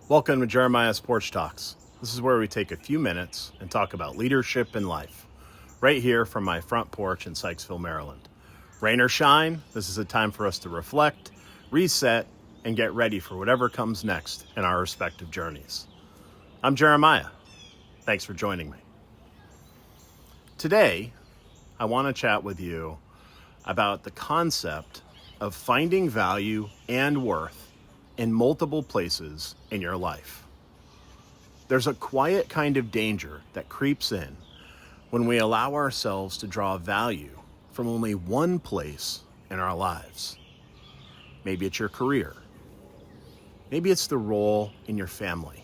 Welcome to Jeremiah Porch Talks. This is where we take a few minutes and talk about leadership and life, right here from my front porch in Sykesville, Maryland. Rain or shine, this is a time for us to reflect, reset, and get ready for whatever comes next in our respective journeys. I'm Jeremiah. Thanks for joining me. Today, I want to chat with you about the concept of finding value and worth in multiple places in your life. There's a quiet kind of danger that creeps in when we allow ourselves to draw value from only one place in our lives. Maybe it's your career. Maybe it's the role in your family.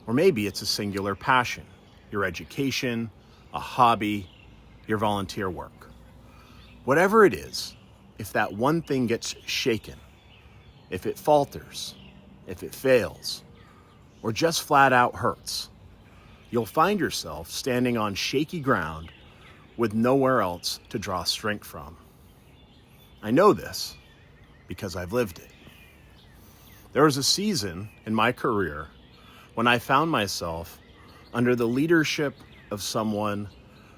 Or maybe it's a singular passion, your education, a hobby, your volunteer work. Whatever it is, if that one thing gets shaken, if it falters, if it fails, or just flat out hurts, you'll find yourself standing on shaky ground with nowhere else to draw strength from. I know this because I've lived it. There was a season in my career when I found myself under the leadership of someone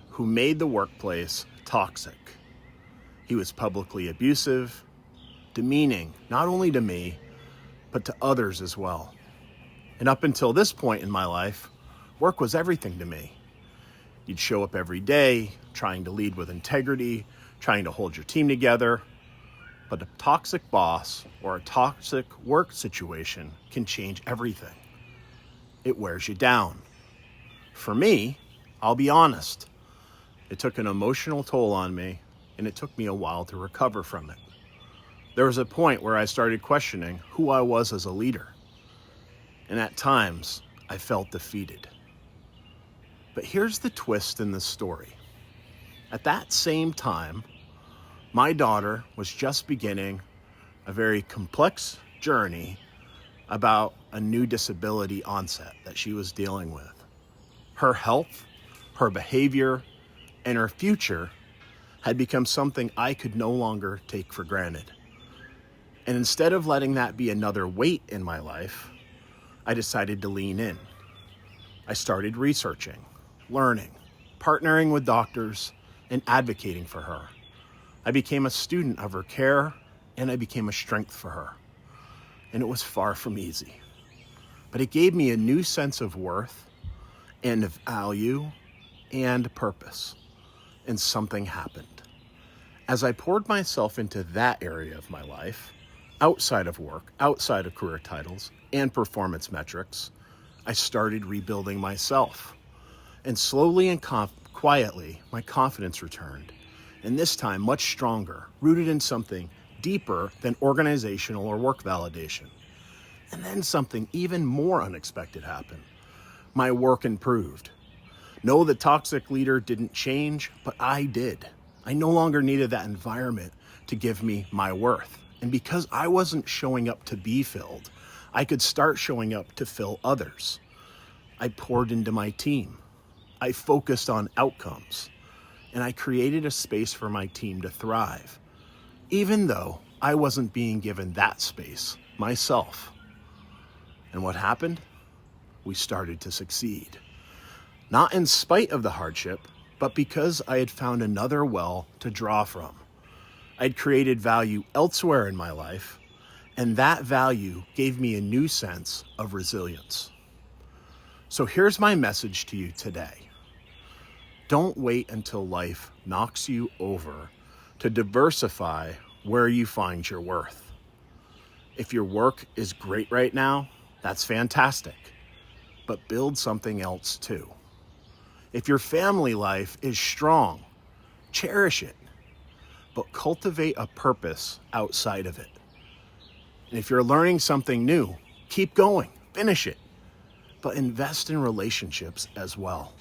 who made the workplace toxic. He was publicly abusive, demeaning, not only to me, but to others as well. And up until this point in my life, work was everything to me. You'd show up every day, trying to lead with integrity, trying to hold your team together. But a toxic boss or a toxic work situation can change everything. It wears you down. For me, I'll be honest, it took an emotional toll on me, and it took me a while to recover from it. There was a point where I started questioning who I was as a leader. And at times, I felt defeated. But here's the twist in the story. At that same time, my daughter was just beginning a very complex journey about a new disability onset that she was dealing with. Her health, her behavior, and her future had become something I could no longer take for granted. And instead of letting that be another weight in my life, I decided to lean in. I started researching, learning, partnering with doctors, and advocating for her. I became a student of her care, and I became a strength for her. And it was far from easy. But it gave me a new sense of worth and of value and purpose. And something happened. As I poured myself into that area of my life, outside of work, outside of career titles and performance metrics, I started rebuilding myself. And slowly and quietly, my confidence returned. And this time, much stronger, rooted in something deeper than organizational or work validation. And then something even more unexpected happened. My work improved. No, the toxic leader didn't change, but I did. I no longer needed that environment to give me my worth. And because I wasn't showing up to be filled, I could start showing up to fill others. I poured into my team. I focused on outcomes. And I created a space for my team to thrive, even though I wasn't being given that space myself. And what happened? We started to succeed. Not in spite of the hardship, but because I had found another well to draw from. I'd created value elsewhere in my life, and that value gave me a new sense of resilience. So here's my message to you today. Don't wait until life knocks you over to diversify where you find your worth. If your work is great right now, that's fantastic, but build something else too. If your family life is strong, cherish it, but cultivate a purpose outside of it. And if you're learning something new, keep going, finish it, but invest in relationships as well.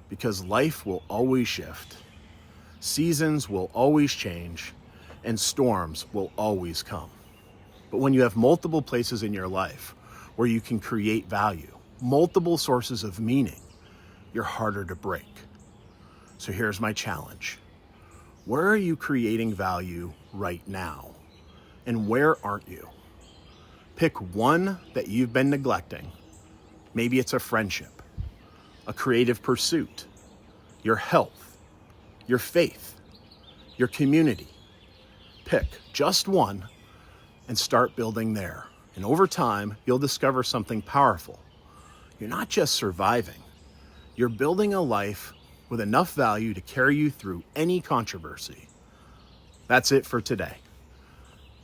Because life will always shift, seasons will always change, and storms will always come. But when you have multiple places in your life where you can create value, multiple sources of meaning, you're harder to break. So here's my challenge. Where are you creating value right now? And where aren't you? Pick one that you've been neglecting. Maybe it's a friendship, a creative pursuit, your health, your faith, your community. Pick just one and start building there. And over time, you'll discover something powerful. You're not just surviving, you're building a life with enough value to carry you through any controversy. That's it for today.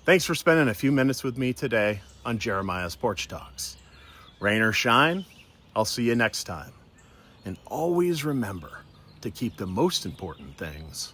Thanks for spending a few minutes with me today on Jeremiah's Porch Talks. Rain or shine, I'll see you next time. And always remember to keep the most important things.